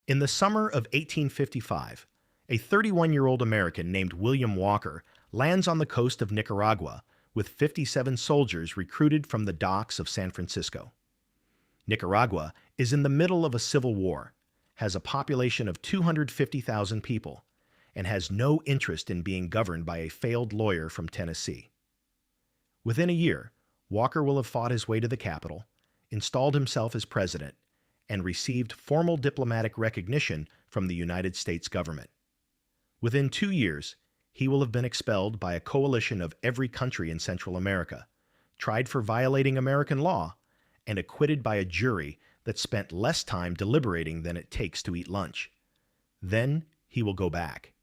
In the summer of 1855, a 31-year-old American named William Walker lands on the coast of Nicaragua with 57 soldiers recruited from the docks of San Francisco. Nicaragua is in the middle of a civil war, has a population of 250,000 people, and has no interest in being governed by a failed lawyer from Tennessee. Within a year, Walker will have fought his way to the capital, installed himself as president, and received formal diplomatic recognition from the United States government. Within 2 years, he will have been expelled by a coalition of every country in Central America, tried for violating American law, and acquitted by a jury that spent less time deliberating than it takes to eat lunch. Then he will go back.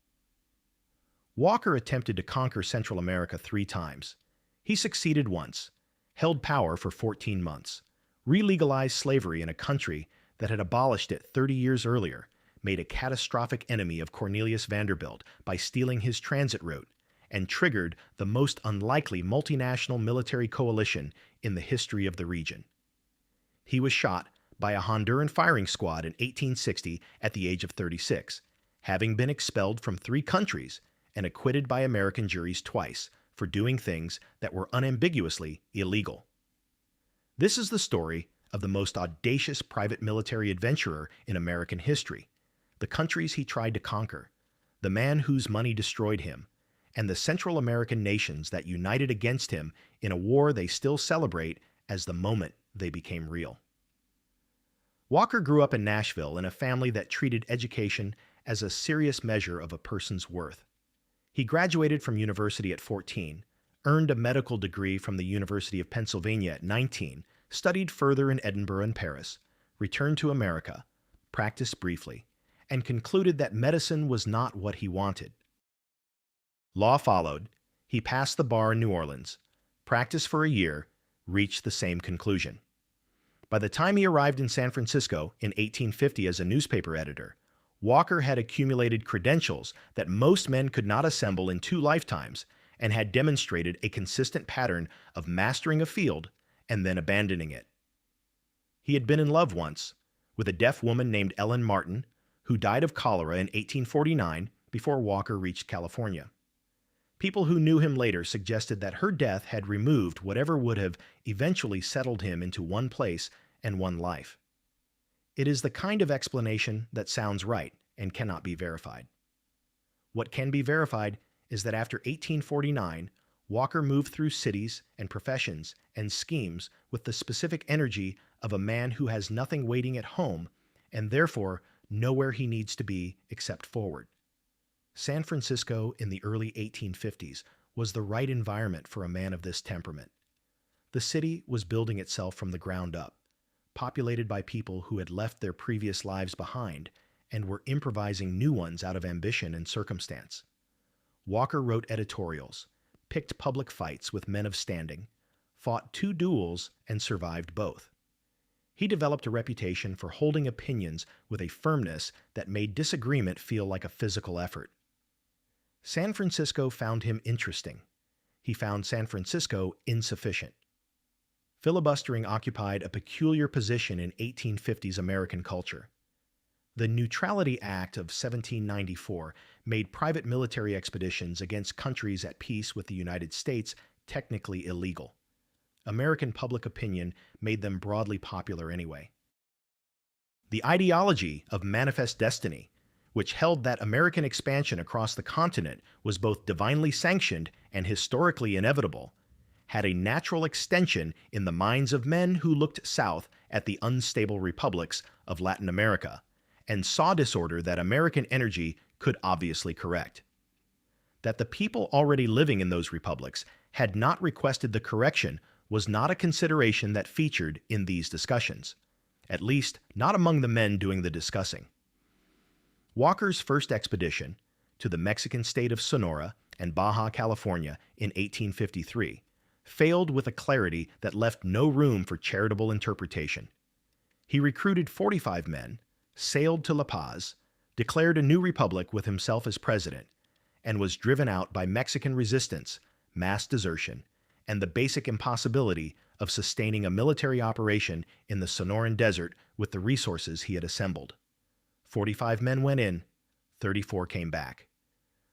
Walker attempted to conquer Central America 3 times. He succeeded once, held power for 14 months, re-legalized slavery in a country that had abolished it 30 years earlier, made a catastrophic enemy of Cornelius Vanderbilt by stealing his transit route, and triggered the most unlikely multinational military coalition in the history of the region. He was shot by a Honduran firing squad in 1860 at the age of 36, having been expelled from 3 countries and acquitted by American juries twice for doing things that were unambiguously illegal. This is the story of the most audacious private military adventurer in American history, the countries he tried to conquer, the man whose money destroyed him, and the Central American nations that united against him in a war they still celebrate as the moment they became real. Walker grew up in Nashville in a family that treated education as a serious measure of a person's worth. He graduated from university at 14, earned a medical degree from the University of Pennsylvania at 19, studied further in Edinburgh and Paris, returned to America, practiced briefly, and concluded that medicine was not what he wanted. Law followed. He passed the bar in New Orleans, practiced for a year, reached the same conclusion. By the time he arrived in San Francisco in 1850 as a newspaper editor, Walker had accumulated credentials that most men could not assemble in 2 lifetimes and had demonstrated a consistent pattern of mastering a field and then abandoning it. He had been in love once with a deaf woman named Ellen Martin, who died of cholera in 1849 before Walker reached California. People who knew him later suggested that her death had removed whatever would have eventually settled him into one place and one life. It is the kind of explanation that sounds right and cannot be verified. What can be verified is that after 1849, Walker moved through cities and professions and schemes with the specific energy of a man who has nothing waiting at home and therefore nowhere he needs to be except forward. San Francisco in the early 1850s was the right environment for a man of this temperament. The city was building itself from the ground up, populated by people who had left their previous lives behind and were improvising new ones out of ambition and circumstance. Walker wrote editorials, picked public fights with men of standing, fought 2 duels, and survived both. He developed a reputation for holding opinions with a firmness that made disagreement feel like a physical effort. San Francisco found him interesting. He found San Francisco insufficient. Filibustering occupied a peculiar position in 1850s American culture. The Neutrality Act of 1794 made private military expeditions against countries at peace with the United States technically illegal. American public opinion made them broadly popular anyway. The ideology of manifest destiny, which held that American expansion across the continent was both divinely sanctioned and historically inevitable, had a natural extension in the minds of men who looked south at the unstable republics of Latin America and saw disorder that American energy could obviously correct. That the people already living in those republics had not requested the correction was not a consideration that featured in these discussions, at least not among the men doing the discussing. Walker's first expedition to the Mexican state of Sonora and Baja California in 1853 failed with a clarity that left no room for charitable interpretation. He recruited 45 men, sailed to La Paz, declared a new republic with himself as president, and was driven out by Mexican resistance, mass desertion, and the basic impossibility of sustaining a military operation in the Sonoran Desert with the resources he had assembled. 45 men went in, 34 came back.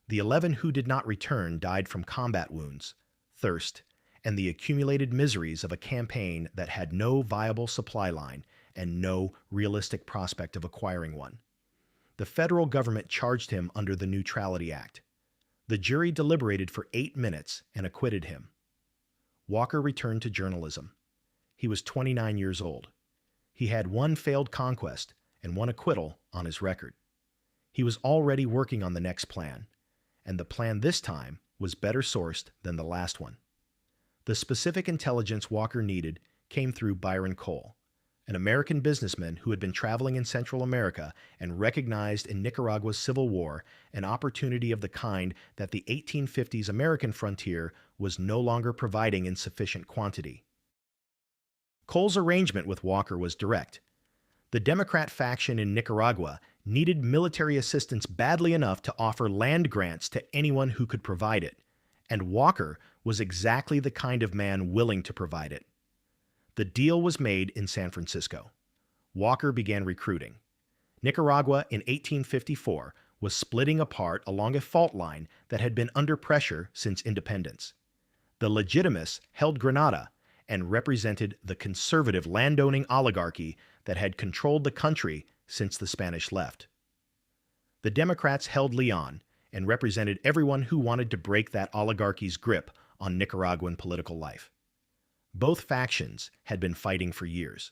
The 11 who did not return died from combat wounds, thirst, and the accumulated miseries of a campaign that had no viable supply line and no realistic prospect of acquiring one. The federal government charged him under the Neutrality Act. The jury deliberated for 8 minutes and acquitted him. Walker returned to journalism. He was 29 years old. He had one failed conquest and one acquittal on his record. He was already working on the next plan, and the plan this time was better sourced than the last one. The specific intelligence Walker needed came through Byron Cole, an American businessman who had been traveling in Central America and recognized in Nicaragua's Civil War an opportunity of the kind that the 1850s American frontier was no longer providing in sufficient quantity. Cole's arrangement with Walker was direct. The Democrat faction in Nicaragua needed military assistance badly enough to offer land grants to anyone who could provide it, and Walker was exactly the kind of man willing to provide it. The deal was made in San Francisco. Walker began recruiting. Nicaragua in 1854 was splitting apart along a fault line that had been under pressure since independence. The Legitimists held Grenada and represented the conservative landowning oligarchy that had controlled the country since the Spanish left. The Democrats held Leon and represented everyone who wanted to break that oligarchy's grip on Nicaraguan political life. Both factions had been fighting for years.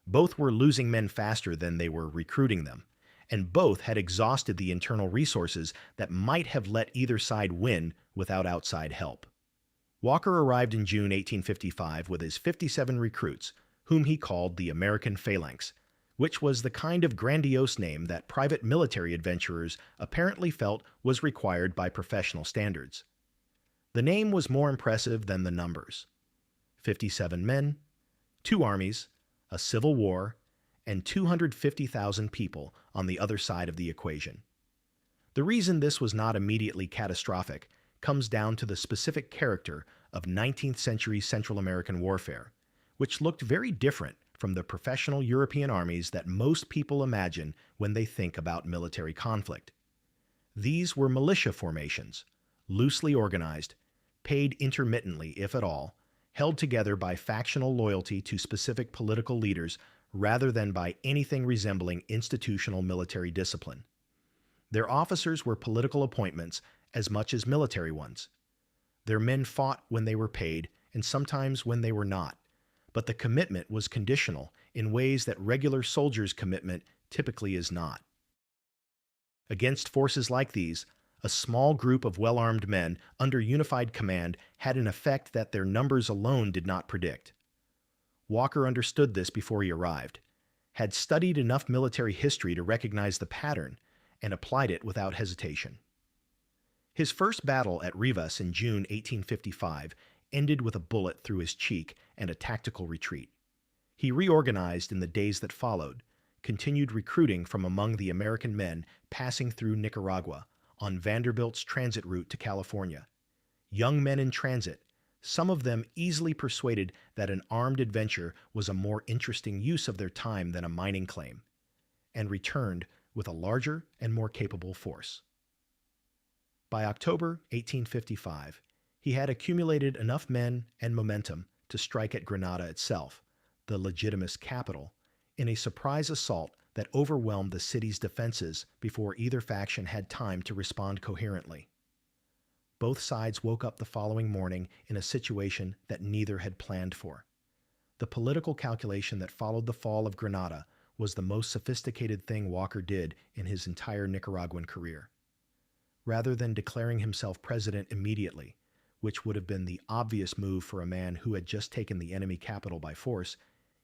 Both were losing men faster than they were recruiting them, and both had exhausted the internal resources that might have let either side win without outside help. Walker arrived in June 1855 with his 57 recruits, whom he called the American Phalanx, which was the kind of grandiose name that private military adventurers apparently felt was required by professional standards. The name was more impressive than the numbers. 57 men, 2 armies, a civil war, and 250,000 people on the other side of the equation. The reason this was not immediately catastrophic comes down to the specific character of 19th century Central American warfare, which looked very different from the professional European armies that most people imagine when they think about military conflict. These were militia formations, loosely organized, paid intermittently, if at all, held together by factional loyalty to specific political leaders rather than by anything resembling institutional military discipline. Their officers were political appointments as much as military ones. Their men fought when they were paid and sometimes when they were not, but the commitment was conditional in ways that regular soldiers' commitment typically is not. Against forces like these, a small group of well-armed men under unified command had an effect that their numbers alone did not predict. Walker understood this before he arrived, had studied enough military history to recognize the pattern, and applied it without hesitation. His first battle at Rivas in June 1855 ended with a bullet through his cheek and a tactical retreat. He reorganized in the days that followed, continued recruiting from among the American men passing through Nicaragua on Vanderbilt's transit route to California. Young men in transit, some of them easily persuaded that an armed adventure was a more interesting use of their time than a mining claim, and returned with a larger and more capable force. By October 1855, he had accumulated enough men and momentum to strike at Grenada itself, the Legitimist capital, in a surprise assault that overwhelmed the city's defenses before either faction had time to respond coherently. Both sides woke up the following morning in a situation that neither had planned for. The political calculation that followed the fall of Grenada was the most sophisticated thing Walker did in his entire Nicaraguan career. Rather than declaring himself president immediately, which would have been the obvious move for a man who had just taken the enemy capital by force,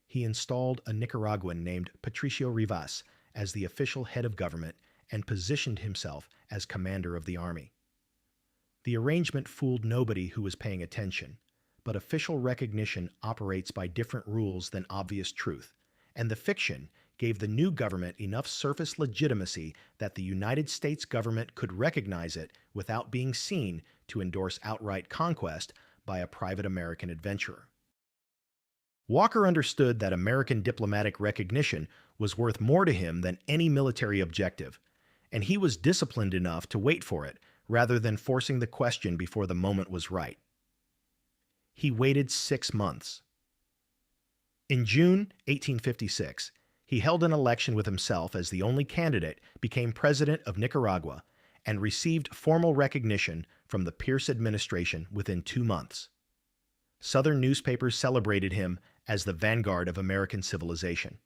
he installed a Nicaraguan named Patricio Rivas as the official head of government and positioned himself as commander of the army. The arrangement fooled nobody who was paying attention, but official recognition operates by different rules than obvious truth, and the fiction gave the new government enough surface legitimacy that the United States government could recognize it without being seen to endorse outright conquest by a private American adventurer. Walker understood that American diplomatic recognition was worth more to him than any military objective, and he was disciplined enough to wait for it rather than forcing the question before the moment was right. He waited 6 months. In June 1856, he held an election with himself as the only candidate, became president of Nicaragua, and received formal recognition from the Pierce administration within 2 months. Southern newspapers celebrated him as the vanguard of American civilization.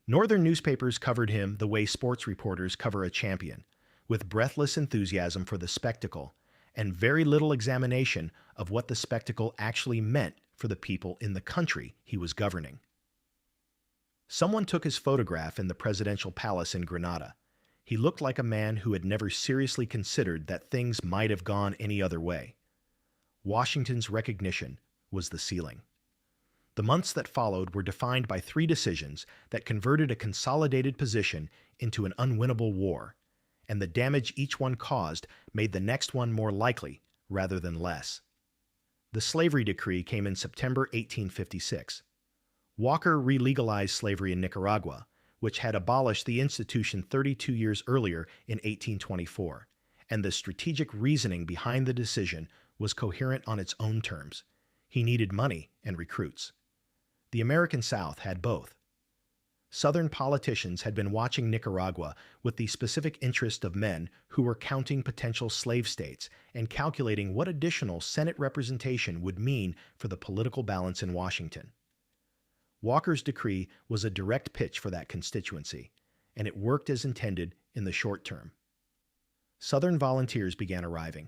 Northern newspapers covered him the way sports reporters cover a champion, with breathless enthusiasm for the spectacle and very little examination of what the spectacle actually meant for the people in the country he was governing. Someone took his photograph in the presidential palace in Granada. He looked like a man who had never seriously considered that things might have gone any other way. Washington's recognition was the ceiling. The months that followed were defined by 3 decisions that converted a consolidated position into an unwinnable war, and the damage each one caused made the next one more likely rather than less. The slavery decree came in September 1856. Walker re-legalized slavery in Nicaragua, which had abolished the institution 32 years earlier in 1824, and the strategic reasoning behind the decision was coherent on its own terms. He needed money and recruits. The American South had both. Southern politicians had been watching Nicaragua with the specific interest of men who were counting potential slave states and calculating what additional Senate representation would mean for the political balance in Washington. Walker's decree was a direct pitch for that constituency, and it worked as intended in the short term. Southern volunteers began arriving.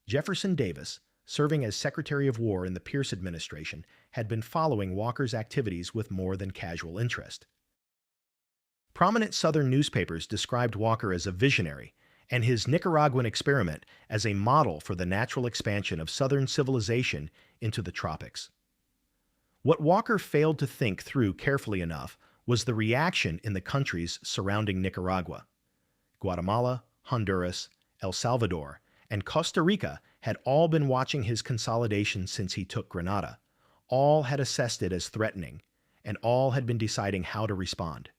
Jefferson Davis, serving as Secretary of War in the Pierce administration, had been following Walker's activities with more than casual interest. Prominent Southern newspapers described Walker as a visionary and his Nicaraguan experiment as a model for the natural expansion of Southern civilization into the tropics. What Walker failed to think through carefully enough was the reaction in the countries surrounding Nicaragua. Guatemala, Honduras, El Salvador, and Costa Rica had all been watching his consolidation since he took Granada. All had assessed it as threatening, and all had been deciding how to respond.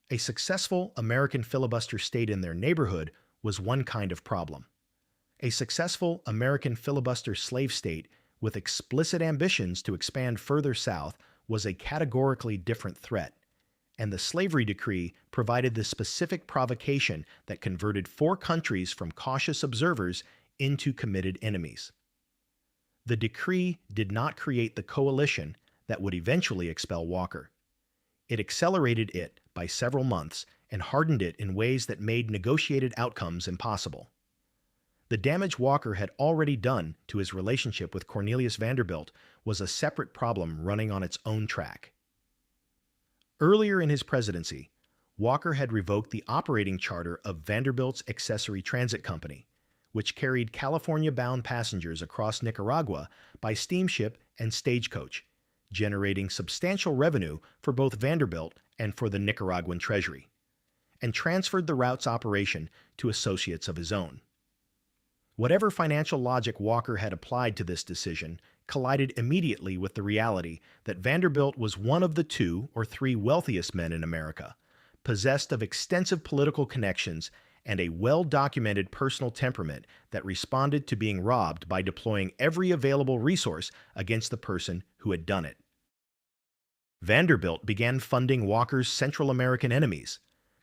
A successful American filibuster state in their neighborhood was one kind of problem. A successful American filibuster slave state with explicit ambitions to expand further south was a categorically different threat, and the slavery decree provided the specific provocation that converted 4 countries from cautious observers into committed enemies. The decree did not create the coalition that would eventually expel Walker. It accelerated it by several months and hardened it in ways that made negotiated outcomes impossible. The damage Walker had already done to his relationship with Cornelius Vanderbilt was a separate problem running on its own track. Earlier in his presidency, Walker had revoked the operating charter of Vanderbilt's Accessory Transit Company, which carried California-bound passengers across Nicaragua by steamship and stagecoach, generating substantial revenue for both Vanderbilt and for the Nicaraguan Treasury, and transferred the route's operation to associates of his own. Whatever financial logic Walker had applied to this decision collided immediately with the reality that Vanderbilt was one of the 2 or 3 wealthiest men in America, possessed of extensive political connections and a well-documented personal temperament that responded to being robbed by deploying every available resource against the person who had done it. Vanderbilt began funding Walker's Central American enemies,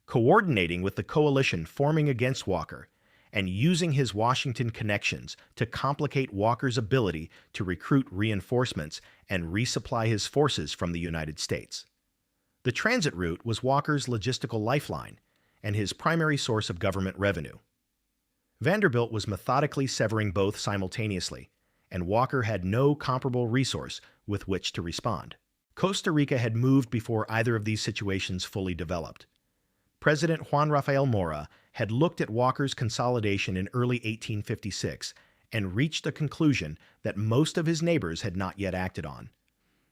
coordinating with the coalition forming against Walker, and using his Washington connections to complicate Walker's ability to recruit reinforcements and resupply his forces from the United States. The transit route was Walker's logistical lifeline and his primary source of government revenue. Vanderbilt was methodically severing both simultaneously, and Walker had no comparable resource with which to respond. Costa Rica had moved before either of these situations fully developed. President Juan Rafael Mora had looked at Walker's consolidation in early 1856 and reached a conclusion that most of his neighbors had not yet acted on,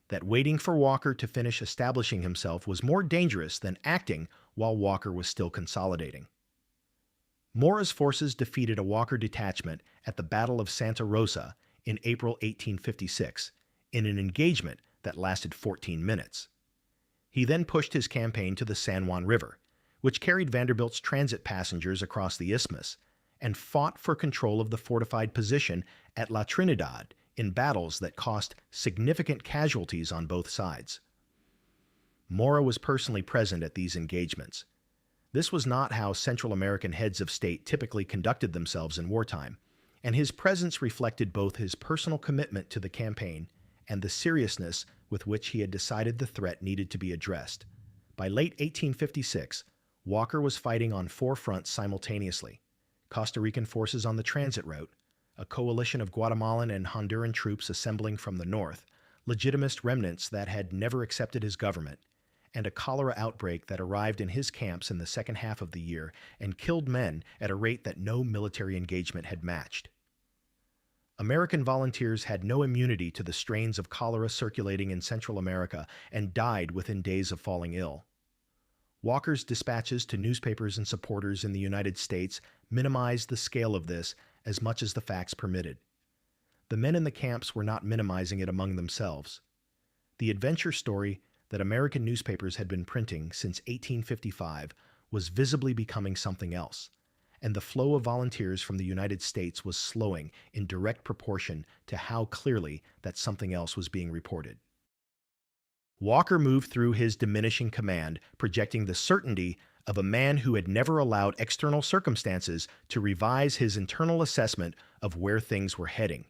that waiting for Walker to finish establishing himself was more dangerous than acting while Walker was still consolidating. Mora's forces defeated a Walker detachment at the Battle of Santa Rosa in April 1856 in an engagement that lasted 14 minutes. He then pushed his campaign to the San Juan River, which carried Vanderbilt's transit passengers across the isthmus, and fought for control of the fortified position at La Trinidad in battles that cost significant casualties on both sides. Mora was personally present at these engagements. This was not how Central American heads of state typically conducted themselves in wartime, and his presence reflected both his personal commitment to the campaign and the seriousness with which he had decided the threat needed to be addressed. By late 1856, Walker was fighting on 4 fronts simultaneously: Costa Rican forces on the transit route, a coalition of Guatemalan and Honduran troops assembling from the north, legitimist remnants that had never accepted his government, and a cholera outbreak that arrived in his camps in the second half of the year and killed men at a rate that no military engagement had matched. American volunteers had no immunity to the strains of cholera circulating in Central America and died within days of falling ill. Walker's dispatches to newspapers and supporters in the United States minimized the scale of this as much as the facts permitted. The men in the camps were not minimizing it among themselves. The adventure story that American newspapers had been printing since 1855 was visibly becoming something else, and the flow of volunteers from the United States was slowing in direct proportion to how clearly that something else was being reported. Walker moved through his diminishing command, projecting the certainty of a man who had never allowed external circumstances to revise his internal assessment of where things were heading.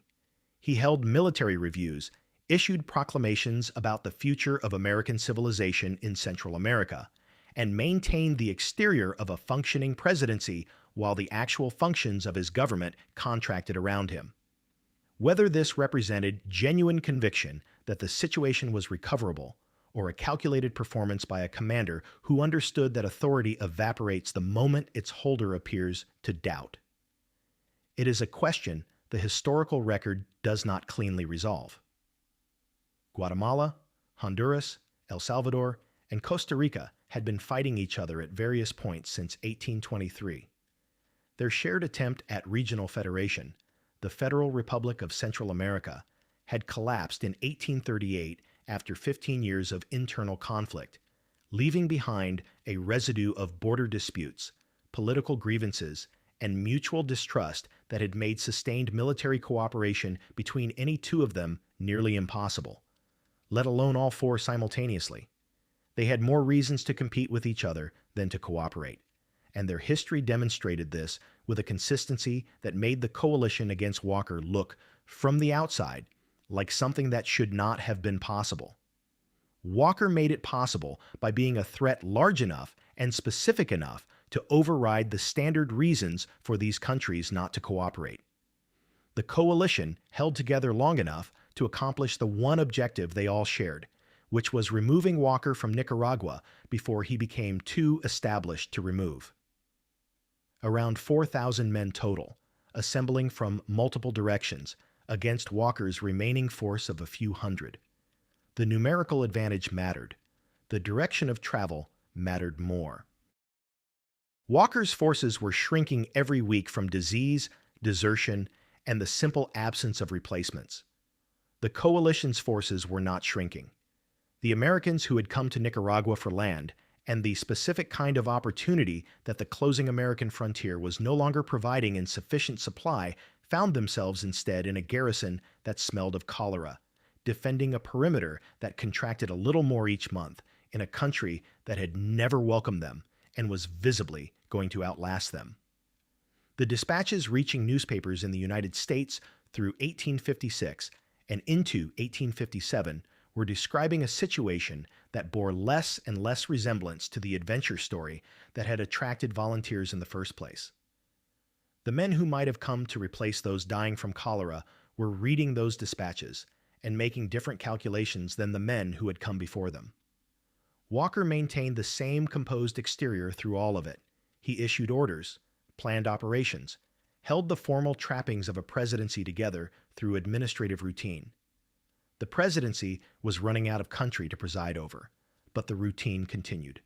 He held military reviews, issued proclamations about the future of American civilization in Central America, and maintained the exterior of a functioning presidency while the actual functions of his government contracted around him. Whether this represented genuine conviction that the situation was recoverable, or a calculated performance by a commander who understood that authority evaporates the moment its holder appears to doubt. It is a question the historical record does not cleanly resolve. Guatemala, Honduras, El Salvador, and Costa Rica had been fighting each other at various points since 1823. Their shared attempt at regional federation, the Federal Republic of Central America, had collapsed in 1838 after 15 years of internal conflict, leaving behind a residue of border disputes, political grievances, and mutual distrust that had made sustained military cooperation between any two of them nearly impossible, let alone all 4 simultaneously. They had more reasons to compete with each other than to cooperate, and their history demonstrated this with a consistency that made the coalition against Walker look, from the outside, like something that should not have been possible. Walker made it possible by being a threat large enough and specific enough to override the standard reasons for these countries not to cooperate. The coalition held together long enough to accomplish the one objective they all shared, which was removing Walker from Nicaragua before he became too established to remove. Around 4,000 men total, assembling from multiple directions, against Walker's remaining force of a few hundred. The numerical advantage mattered. The direction of travel mattered more. Walker's forces were shrinking every week from disease, desertion, and the simple absence of replacements. The coalition's forces were not shrinking. The Americans who had come to Nicaragua for land and the specific kind of opportunity that the closing American frontier was no longer providing in sufficient supply found themselves instead in a garrison that smelled of cholera, defending a perimeter that contracted a little more each month in a country that had never welcomed them and was visibly going to outlast them. The dispatches reaching newspapers in the United States through 1856 and into 1857 were describing a situation that bore less and less resemblance to the adventure story that had attracted volunteers in the first place. The men who might have come to replace those dying from cholera were reading those dispatches and making different calculations than the men who had come before them. Walker maintained the same composed exterior through all of it. He issued orders, planned operations, held the formal trappings of a presidency together through administrative routine. The presidency was running out of country to preside over, but the routine continued.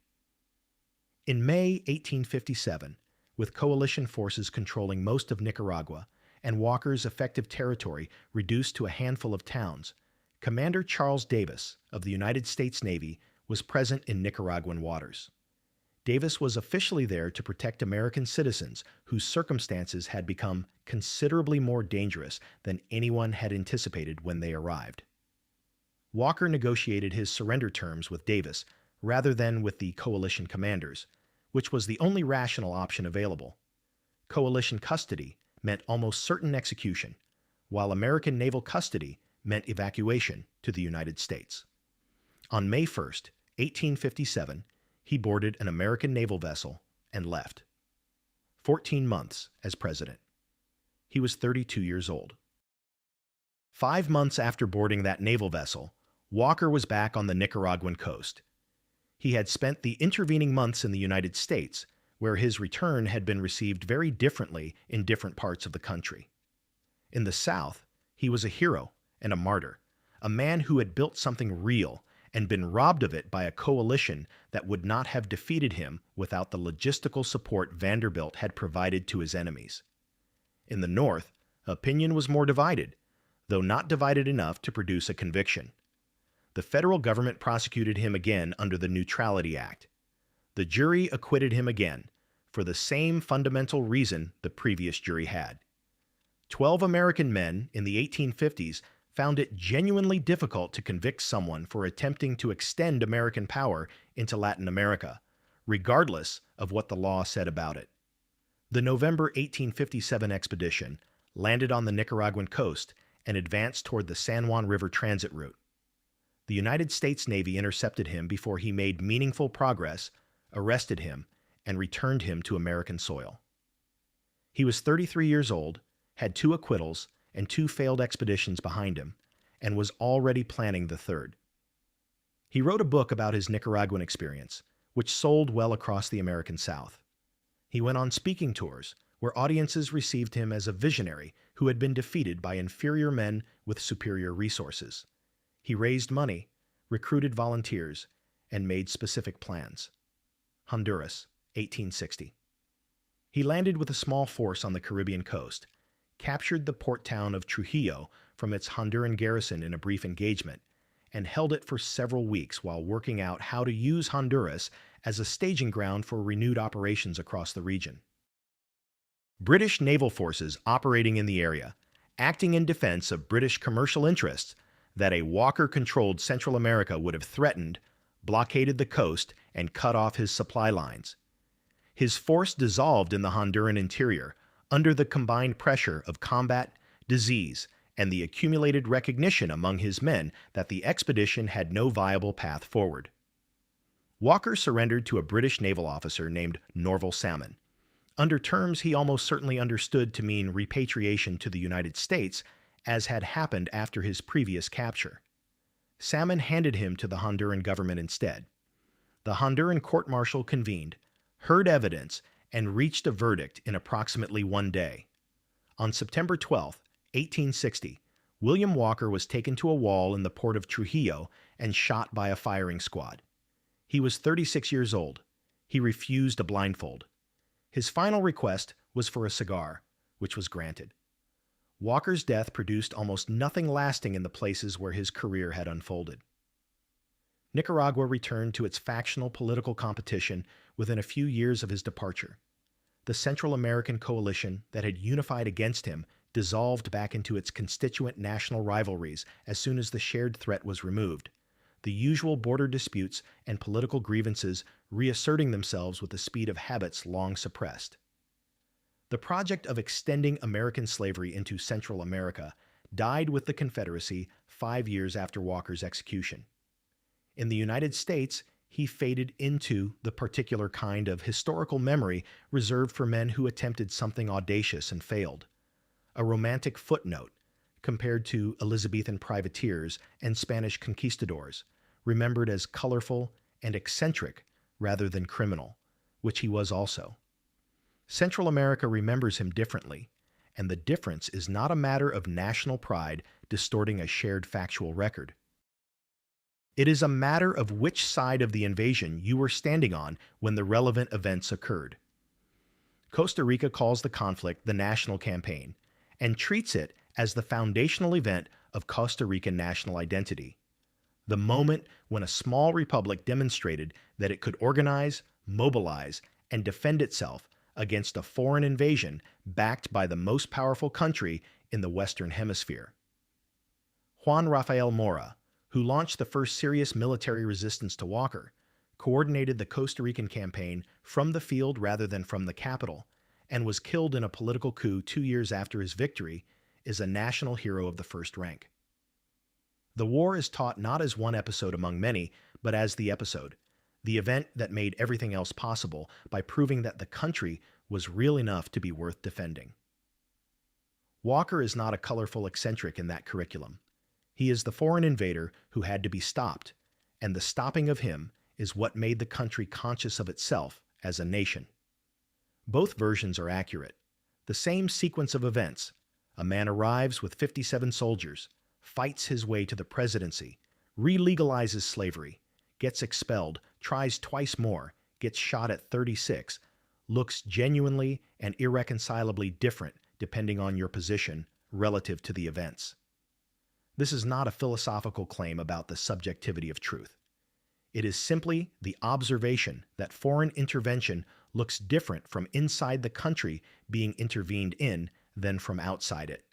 In May 1857, with coalition forces controlling most of Nicaragua and Walker's effective territory reduced to a handful of towns, Commander Charles Davis of the United States Navy was present in Nicaraguan waters. Davis was officially there to protect American citizens whose circumstances had become considerably more dangerous than anyone had anticipated when they arrived. Walker negotiated his surrender terms with Davis rather than with the coalition commanders, which was the only rational option available. Coalition custody meant almost certain execution, while American naval custody meant evacuation to the United States. On May 1st, 1857, he boarded an American naval vessel and left. 14 months as president. He was 32 years old. 5 months after boarding that naval vessel, Walker was back on the Nicaraguan coast. He had spent the intervening months in the United States, where his return had been received very differently in different parts of the country. In the South, he was a hero and a martyr, a man who had built something real and been robbed of it by a coalition that would not have defeated him without the logistical support Vanderbilt had provided to his enemies. In the North, opinion was more divided, though not divided enough to produce a conviction. The federal government prosecuted him again under the Neutrality Act. The jury acquitted him again, for the same fundamental reason the previous jury had. 12 American men in the 1850s found it genuinely difficult to convict someone for attempting to extend American power into Latin America, regardless of what the law said about it. The November 1857 expedition landed on the Nicaraguan coast and advanced toward the San Juan River transit route. The United States Navy intercepted him before he made meaningful progress, arrested him, and returned him to American soil. He was 33 years old, had 2 acquittals and 2 failed expeditions behind him, and was already planning the third. He wrote a book about his Nicaraguan experience, which sold well across the American South. He went on speaking tours, where audiences received him as a visionary who had been defeated by inferior men with superior resources. He raised money, recruited volunteers, and made specific plans. Honduras, 1860. He landed with a small force on the Caribbean coast, captured the port town of Trujillo from its Honduran garrison in a brief engagement, and held it for several weeks while working out how to use Honduras as a staging ground for renewed operations across the region. British naval forces operating in the area, acting in defense of British commercial interests that a Walker-controlled Central America would have threatened, blockaded the coast, and cut off his supply lines. His force dissolved in the Honduran interior, under the combined pressure of combat, disease, and the accumulated recognition among his men that the expedition had no viable path forward. Walker surrendered to a British naval officer named Norval Salmon, under terms he almost certainly understood to mean repatriation to the United States, as had happened after his previous capture. Salmon handed him to the Honduran government instead. The Honduran court-martial convened, heard evidence, and reached a verdict in approximately 1 day. On September 12, 1860, William Walker was taken to a wall in the port of Trujillo and shot by a firing squad. He was 36 years old. He refused a blindfold. His final request was for a cigar, which was granted. Walker's death produced almost nothing lasting in the places where his career had unfolded. Nicaragua returned to its factional political competition within a few years of his departure. The Central American coalition that had unified against him dissolved back into its constituent national rivalries as soon as the shared threat was removed, the usual border disputes and political grievances reasserting themselves with the speed of habits long suppressed. The project of extending American slavery into Central America died with the Confederacy 5 years after Walker's execution. In the United States, he faded into the particular kind of historical memory reserved for men who attempted something audacious and failed, a romantic footnote compared to Elizabethan privateers and Spanish conquistadors, remembered as colorful and eccentric rather than criminal, which he was also. Central America remembers him differently, and the difference is not a matter of national pride distorting a shared factual record. It is a matter of which side of the invasion you were standing on when the relevant events occurred. Costa Rica calls the conflict the National Campaign and treats it as the foundational event of Costa Rican national identity. The moment when a small republic demonstrated that it could organize, mobilize, and defend itself against a foreign invasion backed by the most powerful country in the Western Hemisphere. Juan Rafael Mora, who launched the first serious military resistance to Walker, coordinated the Costa Rican campaign from the field rather than from the capital, and was killed in a political coup 2 years after his victory, is a national hero of the first rank. The war is taught not as one episode among many, but as the episode, the event that made everything else possible by proving that the country was real enough to be worth defending. Walker is not a colorful eccentric in that curriculum. He is the foreign invader who had to be stopped, and the stopping of him is what made the country conscious of itself as a nation. Both versions are accurate. The same sequence of events. A man arrives with 57 soldiers, fights his way to the presidency, re-legalizes slavery, gets expelled, tries twice more, gets shot at 36, looks genuinely and irreconcilably different depending on your position relative to the events. This is not a philosophical claim about the subjectivity of truth. It is simply the observation that foreign intervention looks different from inside the country being intervened in than from outside it.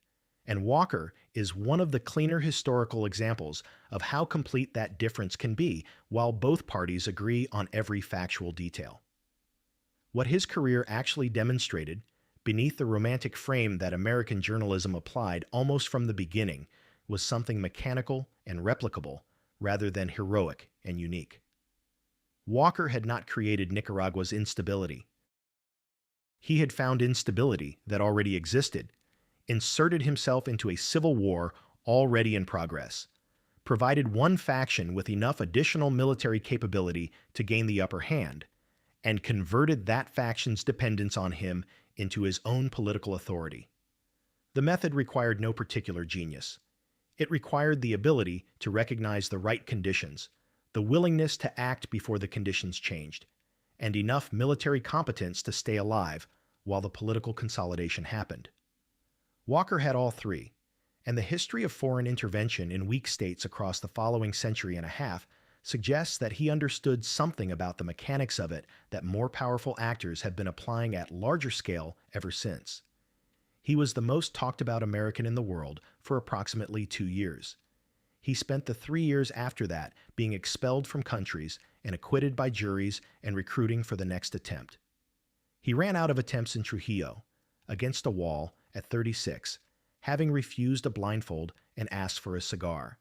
And Walker is one of the cleaner historical examples of how complete that difference can be while both parties agree on every factual detail. What his career actually demonstrated, beneath the romantic frame that American journalism applied almost from the beginning, was something mechanical and replicable rather than heroic and unique. Walker had not created Nicaragua's instability. He had found instability that already existed, inserted himself into a civil war already in progress, provided one faction with enough additional military capability to gain the upper hand, and converted that faction's dependence on him into his own political authority. The method required no particular genius. It required the ability to recognize the right conditions, the willingness to act before the conditions changed, and enough military competence to stay alive while the political consolidation happened. Walker had all three, and the history of foreign intervention in weak states across the following century and a half suggests that he understood something about the mechanics of it that more powerful actors have been applying at larger scale ever since. He was the most talked about American in the world for approximately 2 years. He spent the 3 years after that being expelled from countries and acquitted by juries and recruiting for the next attempt. He ran out of attempts in Trujillo, against a wall, at 36, having refused a blindfold and asked for a cigar.